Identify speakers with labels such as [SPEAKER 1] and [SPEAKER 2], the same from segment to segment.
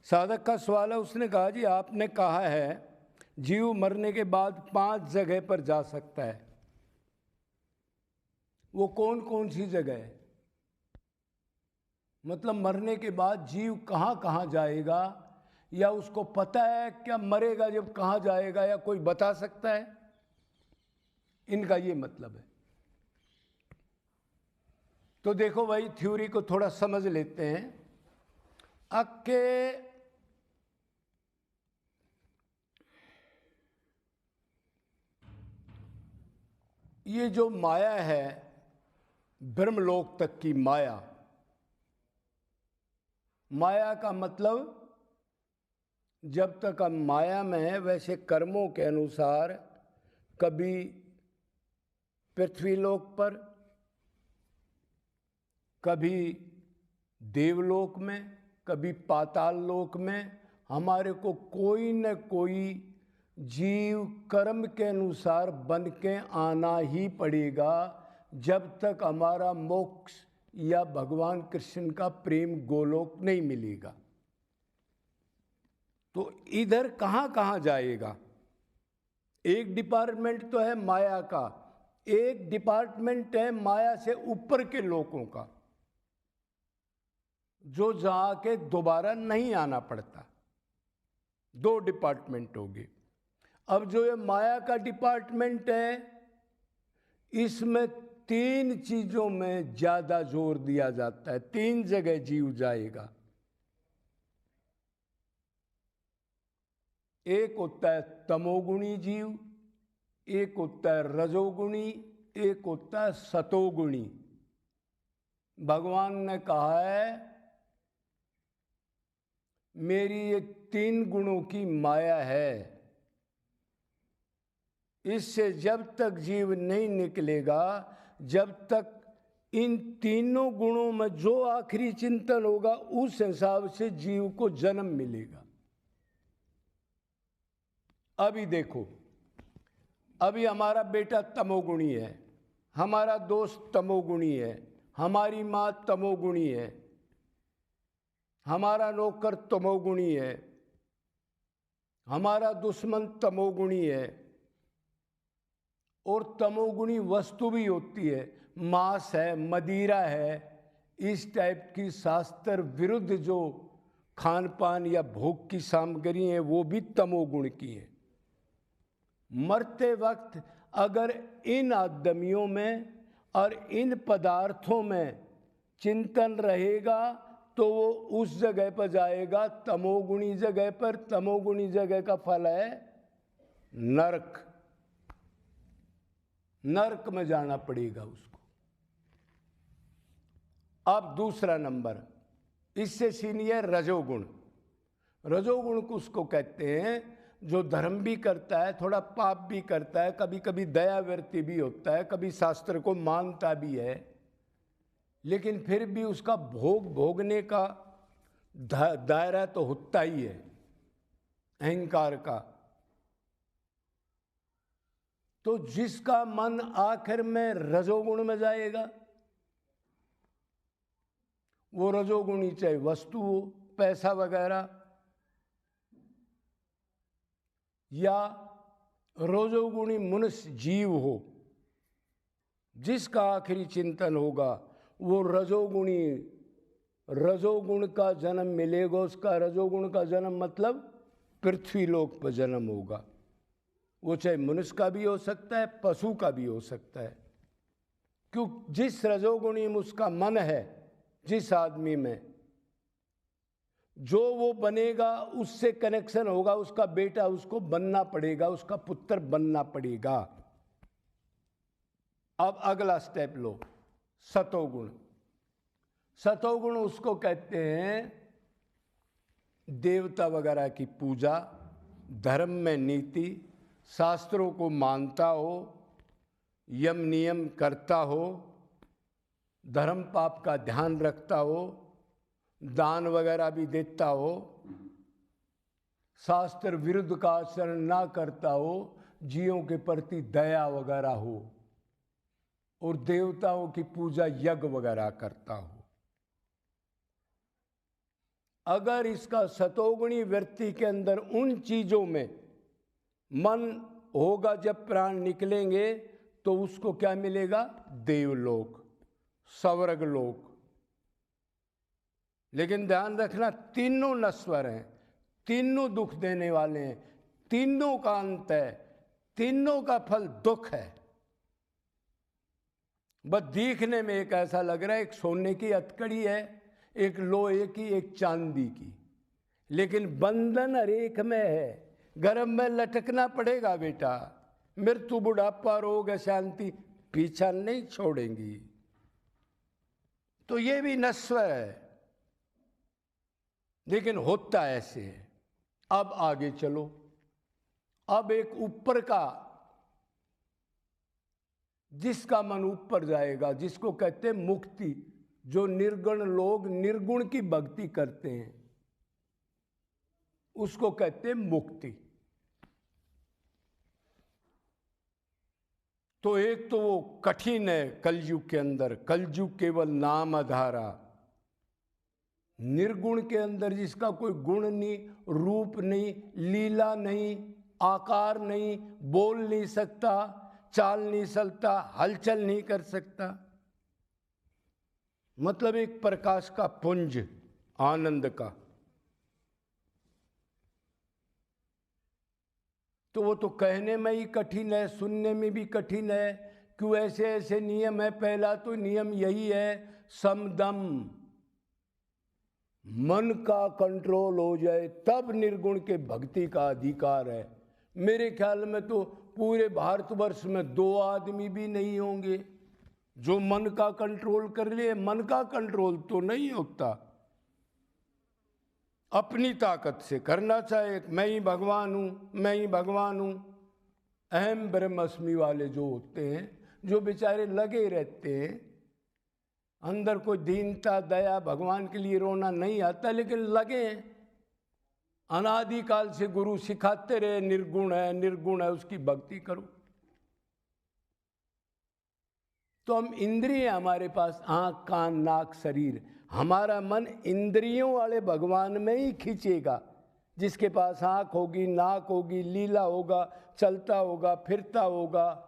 [SPEAKER 1] साधक का सवाल है, उसने कहा जी आपने कहा है जीव मरने के बाद 5 जगह पर जा सकता है, वो कौन कौन सी जगह है? मतलब मरने के बाद जीव कहाँ कहाँ जाएगा, या उसको पता है क्या मरेगा जब कहाँ जाएगा, या कोई बता सकता है? इनका ये मतलब है। तो देखो भाई, थ्योरी को थोड़ा समझ लेते हैं। अक्के ये जो माया है, ब्रह्मलोक तक की माया, माया का मतलब जब तक हम माया में है वैसे कर्मों के अनुसार कभी पृथ्वीलोक पर, कभी देवलोक में, कभी पाताल लोक में हमारे को कोई न कोई जीव कर्म के अनुसार बन के आना ही पड़ेगा, जब तक हमारा मोक्ष या भगवान कृष्ण का प्रेम गोलोक नहीं मिलेगा। तो इधर कहाँ कहाँ जाएगा? एक डिपार्टमेंट तो है माया का, एक डिपार्टमेंट है माया से ऊपर के लोगों का, जो जाके दोबारा नहीं आना पड़ता। 2 डिपार्टमेंट हो गए। अब जो ये माया का डिपार्टमेंट है, इसमें 3 चीजों में ज्यादा जोर दिया जाता है। 3 जगह जीव जाएगा। एक होता है तमोगुणी जीव, एक होता है रजोगुणी, एक होता है सतोगुणी। भगवान ने कहा है मेरी ये 3 गुणों की माया है, इससे जब तक जीव नहीं निकलेगा, जब तक इन तीनों गुणों में जो आखिरी चिंतन होगा उस हिसाब से जीव को जन्म मिलेगा। अभी देखो, अभी हमारा बेटा तमोगुणी है, हमारा दोस्त तमोगुणी है, हमारी माँ तमोगुणी है, हमारा नौकर तमोगुणी है, हमारा दुश्मन तमोगुणी है, और तमोगुणी वस्तु भी होती है, मांस है, मदिरा है, इस टाइप की शास्त्र विरुद्ध जो खान पान या भोग की सामग्री है वो भी तमोगुण की है। मरते वक्त अगर इन आदमियों में और इन पदार्थों में चिंतन रहेगा तो वो उस जगह पर जाएगा, तमोगुणी जगह पर। तमोगुणी जगह का फल है नरक। नरक में जाना पड़ेगा उसको। अब दूसरा नंबर, इससे सीनियर रजोगुण। रजोगुण को उसको कहते हैं जो धर्म भी करता है, थोड़ा पाप भी करता है, कभी कभी दयावृत्ति भी होता है, कभी शास्त्र को मानता भी है, लेकिन फिर भी उसका भोग भोगने का दायरा तो होता ही है अहंकार का। तो जिसका मन आखिर में रजोगुण में जाएगा, वो रजोगुणी चाहे वस्तु हो, पैसा वगैरह, या रजोगुणी मनुष्य जीव हो, जिसका आखिरी चिंतन होगा वो रजोगुणी, रजोगुण का जन्म मिलेगा। उसका रजोगुण का जन्म मतलब पृथ्वी लोक पर जन्म होगा। वो चाहे मनुष्य का भी हो सकता है, पशु का भी हो सकता है, क्यों जिस रजोगुणी में उसका मन है, जिस आदमी में जो वो बनेगा उससे कनेक्शन होगा, उसका बेटा उसको बनना पड़ेगा, उसका पुत्र बनना पड़ेगा। अब अगला स्टेप लो, सतोगुण। सतोगुण उसको कहते हैं देवता वगैरह की पूजा, धर्म में नीति, शास्त्रों को मानता हो, यम नियम करता हो, धर्म पाप का ध्यान रखता हो, दान वगैरह भी देता हो, शास्त्र विरुद्ध का आचरण ना करता हो, जीवों के प्रति दया वगैरह हो, और देवताओं की पूजा यज्ञ वगैरह करता हो। अगर इसका सतोगुणी व्यक्ति के अंदर उन चीजों में मन होगा, जब प्राण निकलेंगे तो उसको क्या मिलेगा? देवलोक, स्वर्ग लोक। लेकिन ध्यान रखना, तीनों नश्वर हैं, तीनों दुख देने वाले हैं, तीनों का अंत है, तीनों का फल दुख है। बस दिखने में एक ऐसा लग रहा है, एक सोने की हथकड़ी है, एक लोहे की, एक चांदी की, लेकिन बंधन हर एक में है। गर्भ में लटकना पड़ेगा बेटा। मृत्यु, बुढ़ापा, रोग, अशांति पीछा नहीं छोड़ेंगी। तो ये भी नश्वर है, लेकिन होता ऐसे है। अब आगे चलो। अब एक ऊपर का, जिसका मन ऊपर जाएगा, जिसको कहते हैं मुक्ति, जो निर्गुण लोग निर्गुण की भक्ति करते हैं, उसको कहते हैं मुक्ति। तो एक तो वो कठिन है कलयुग के अंदर, कलयुग केवल नाम आधारा। निर्गुण के अंदर जिसका कोई गुण नहीं, रूप नहीं, लीला नहीं, आकार नहीं, बोल नहीं सकता, चाल नहीं चलता, हलचल नहीं कर सकता, मतलब एक प्रकाश का पुंज, आनंद का। तो वो तो कहने में ही कठिन है, सुनने में भी कठिन है। क्यों? ऐसे ऐसे नियम है। पहला तो नियम यही है, समदम, मन का कंट्रोल हो जाए तब निर्गुण के भक्ति का अधिकार है। मेरे ख्याल में तो पूरे भारतवर्ष में 2 आदमी भी नहीं होंगे जो मन का कंट्रोल कर ले। मन का कंट्रोल तो नहीं होता, अपनी ताकत से करना चाहे। मैं ही भगवान हूँ, मैं ही भगवान हूँ, अहम ब्रह्मस्मि वाले जो होते हैं, जो बेचारे लगे रहते हैं, अंदर कोई दीनता, दया, भगवान के लिए रोना नहीं आता, लेकिन लगे हैं। अनादिकाल से गुरु सिखाते रहे, निर्गुण है, निर्गुण है, उसकी भक्ति करो। तो हम इंद्रिय, हमारे पास आँख, कान, नाक, शरीर, हमारा मन इंद्रियों वाले भगवान में ही खींचेगा। जिसके पास आँख होगी, नाक होगी, लीला होगा, चलता होगा, फिरता होगा,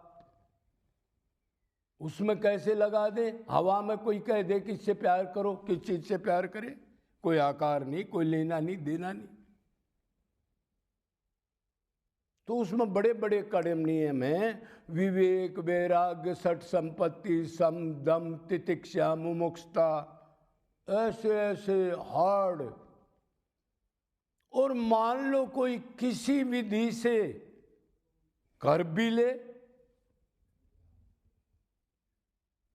[SPEAKER 1] उसमें कैसे लगा दे? हवा में कोई कह दे कि इससे प्यार करो, किस चीज से प्यार करे? कोई आकार नहीं, कोई लेना नहीं, देना नहीं। तो उसमें बड़े बड़े कड़े नियम हैं, विवेक, वैराग्य, सठ संपत्ति, सम, दम, तितिक्षा, मुमुक्षुता, ऐसे ऐसे हार्ड। और मान लो कोई किसी विधि से कर भी ले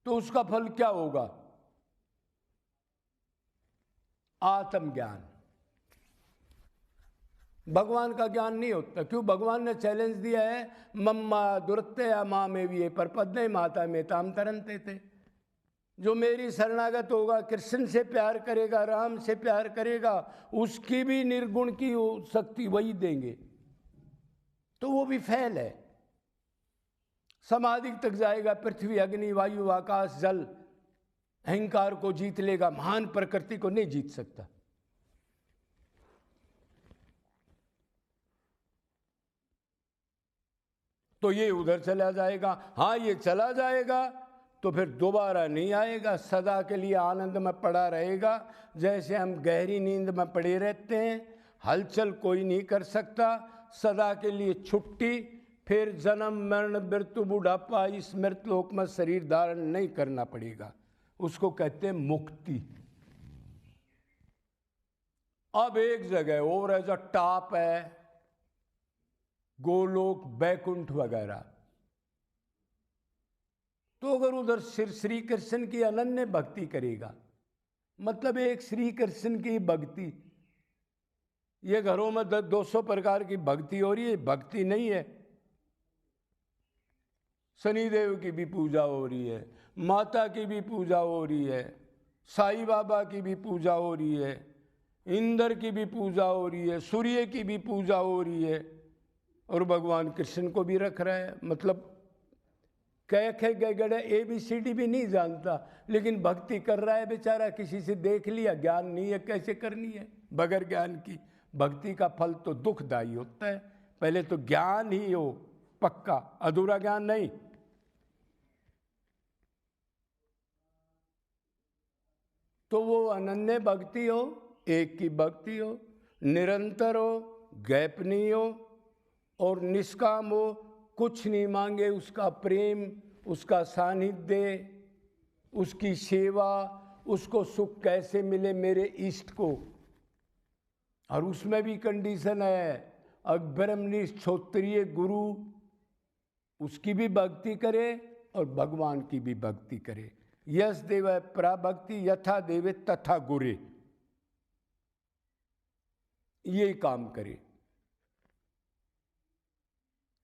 [SPEAKER 1] तो उसका फल क्या होगा? आत्मज्ञान। भगवान का ज्ञान नहीं होता। क्यों? भगवान ने चैलेंज दिया है, मम्मा दुरत्या माँ में भी परपद्मे माता में ताम तरनते थे। जो मेरी शरणागत होगा, कृष्ण से प्यार करेगा, राम से प्यार करेगा, उसकी भी निर्गुण की शक्ति वही देंगे। तो वो भी फैल है। समाधि तक जाएगा, पृथ्वी, अग्नि, वायु, आकाश, जल, अहंकार को जीत लेगा, महान प्रकृति को नहीं जीत सकता। तो ये उधर चला जाएगा। हाँ, ये चला जाएगा तो फिर दोबारा नहीं आएगा, सदा के लिए आनंद में पड़ा रहेगा। जैसे हम गहरी नींद में पड़े रहते हैं, हलचल कोई नहीं कर सकता, सदा के लिए छुट्टी, फिर जन्म, मरण, मृत्यु, बुढ़ापा, इस मृत लोक में शरीर धारण नहीं करना पड़ेगा। उसको कहते हैं मुक्ति। अब एक जगह और है जो टॉप है, गोलोक, बैकुंठ वगैरह। तो अगर उधर श्री कृष्ण की अनन्य भक्ति करेगा, मतलब एक श्री कृष्ण की भक्ति, ये घरों में 200 प्रकार की भक्ति हो रही है, भक्ति नहीं है। शनिदेव की भी पूजा हो रही है, माता की भी पूजा हो रही है, साईं बाबा की भी पूजा हो रही है, इंद्र की भी पूजा हो रही है, सूर्य की भी पूजा हो रही है, और भगवान कृष्ण को भी रख रहा है। मतलब कह गड़े ABCD भी नहीं जानता, लेकिन भक्ति कर रहा है बेचारा। किसी से देख लिया, ज्ञान नहीं है कैसे करनी है, बगैर ज्ञान की भक्ति का फल तो दुखदायी होता है। पहले तो ज्ञान ही हो पक्का, अधूरा ज्ञान नहीं। तो वो अनन्य भक्ति हो, एक की भक्ति हो, निरंतर हो, गैप नहीं हो और निष्काम हो, कुछ नहीं मांगे, उसका प्रेम, उसका सानिध्य, उसकी सेवा, उसको सुख कैसे मिले मेरे इष्ट को। और उसमें भी कंडीशन है, ब्रह्मनिष्ठ क्षत्रिय गुरु, उसकी भी भक्ति करे और भगवान की भी भक्ति करे। यस देव प्राभक्ति यथा देवे तथा गुरे, ये काम करे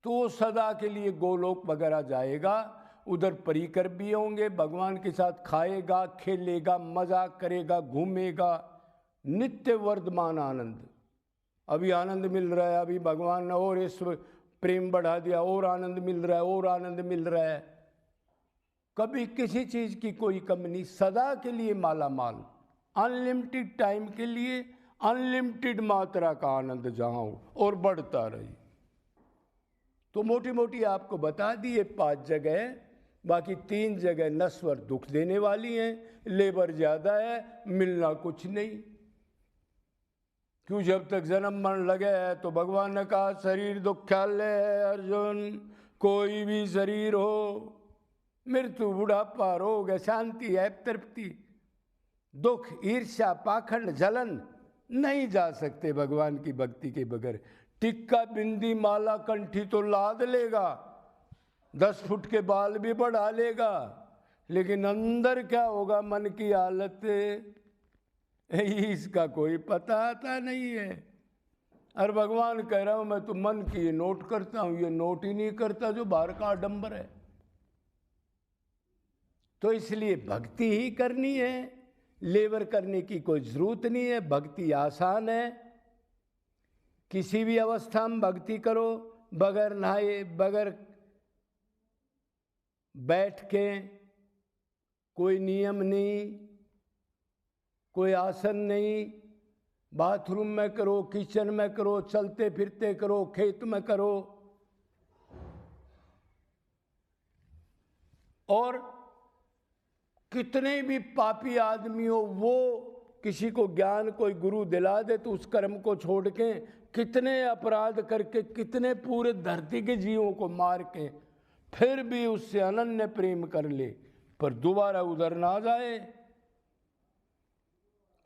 [SPEAKER 1] तो सदा के लिए गोलोक वगैरह जाएगा। उधर परिकर भी होंगे, भगवान के साथ खाएगा, खेलेगा, मजा करेगा, घूमेगा, नित्य वर्धमान आनंद। अभी आनंद मिल रहा है, अभी भगवान ने और इस प्रेम बढ़ा दिया, और आनंद मिल रहा है, और आनंद मिल रहा है। कभी किसी चीज की कोई कमी नहीं, सदा के लिए माला माल, अनलिमिटेड टाइम के लिए अनलिमिटेड मात्रा का आनंद जहां हो और बढ़ता रहे। तो मोटी मोटी आपको बता दी ये 5 जगह, बाकी 3 जगह नश्वर दुख देने वाली हैं, लेबर ज्यादा है, मिलना कुछ नहीं। क्यों, जब तक जन्म मरण लगे है तो भगवान ने कहा शरीर दुखालय है अर्जुन, कोई भी शरीर हो, मृत्यु, बुढ़ापा, रोग, शांति है, तृप्ति, दुख, ईर्ष्या, पाखंड, जलन, नहीं जा सकते भगवान की भक्ति के बगैर। टिक्का, बिंदी, माला, कंठी तो लाद लेगा, 10 फुट के बाल भी बढ़ा लेगा, लेकिन अंदर क्या होगा मन की हालत, इसका कोई पता आता नहीं है। और भगवान कह रहा हूं मैं तो मन की ये नोट करता हूं, ये नोट ही नहीं करता जो बाहर का आडंबर है। तो इसलिए भक्ति ही करनी है, लेबर करने की कोई जरूरत नहीं है। भक्ति आसान है, किसी भी अवस्था में भक्ति करो, बगैर नहाए, बगैर बैठ के, कोई नियम नहीं, कोई आसन नहीं, बाथरूम में करो, किचन में करो, चलते फिरते करो, खेत में करो। और कितने भी पापी आदमी हो, वो किसी को ज्ञान कोई गुरु दिला दे तो उस कर्म को छोड़ के, कितने अपराध करके, कितने पूरे धरती के जीवों को मार के, फिर भी उससे अनन्य प्रेम कर ले, पर दोबारा उधर ना जाए,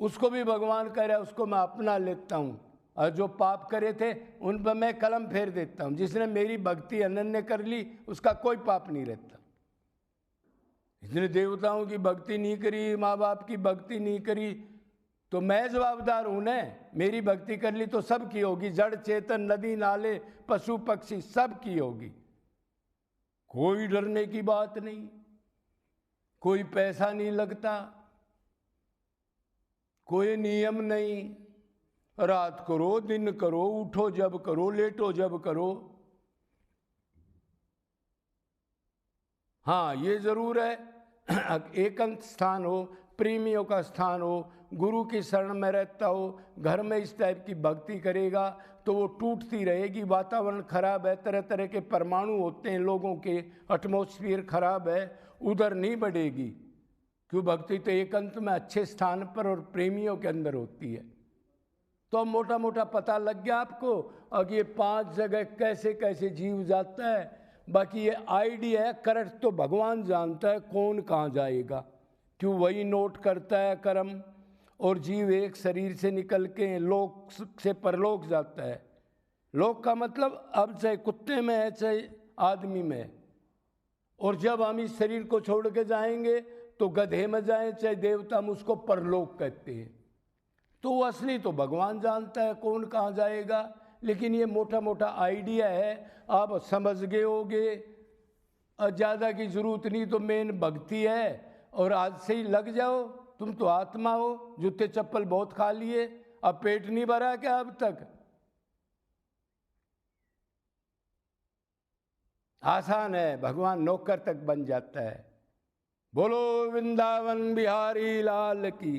[SPEAKER 1] उसको भी भगवान कह रहा है उसको मैं अपना लेता हूं, और जो पाप करे थे उन पर मैं कलम फेर देता हूं। जिसने मेरी भक्ति अनन्य कर ली उसका कोई पाप नहीं रहता। जिसने देवताओं की भक्ति नहीं करी, माँ बाप की भक्ति नहीं करी, तो मैं जवाबदार हूं ना। मेरी भक्ति कर ली तो सब की होगी, जड़ चेतन, नदी नाले, पशु पक्षी, सब की होगी। कोई डरने की बात नहीं, कोई पैसा नहीं लगता, कोई नियम नहीं, रात करो, दिन करो, उठो जब करो, लेटो जब करो। हाँ, ये जरूर है एकांत स्थान हो, प्रेमियों का स्थान हो, गुरु की शरण में रहता हो, घर में इस टाइप की भक्ति करेगा तो वो टूटती रहेगी। वातावरण खराब है, तरह तरह के परमाणु होते हैं लोगों के, एटमॉस्फेयर खराब है, उधर नहीं बढ़ेगी। क्यों, भक्ति तो एकांत में अच्छे स्थान पर और प्रेमियों के अंदर होती है। तो मोटा मोटा पता लग गया आपको अब ये 5 जगह कैसे कैसे जीव जाता है। बाकी ये आइडिया है, करेक्ट तो भगवान जानता है कौन कहाँ जाएगा। क्यों, वही नोट करता है कर्म, और जीव एक शरीर से निकल के लोक से परलोक जाता है। लोक का मतलब अब चाहे कुत्ते में है चाहे आदमी में है, और जब हम इस शरीर को छोड़ के जाएंगे तो गधे में जाए चाहे देवता में, उसको परलोक कहते हैं। तो वो असली तो भगवान जानता है कौन कहाँ जाएगा, लेकिन ये मोटा मोटा आइडिया है, आप समझ गए होगे। ज़्यादा की जरूरत नहीं, तो मेन भक्ति है, और आज से ही लग जाओ। तुम तो आत्मा हो, जूते चप्पल बहुत खा लिए, अब पेट नहीं भरा क्या अब तक? आसान है, भगवान नौकर तक बन जाता है। बोलो वृंदावन बिहारी लाल की।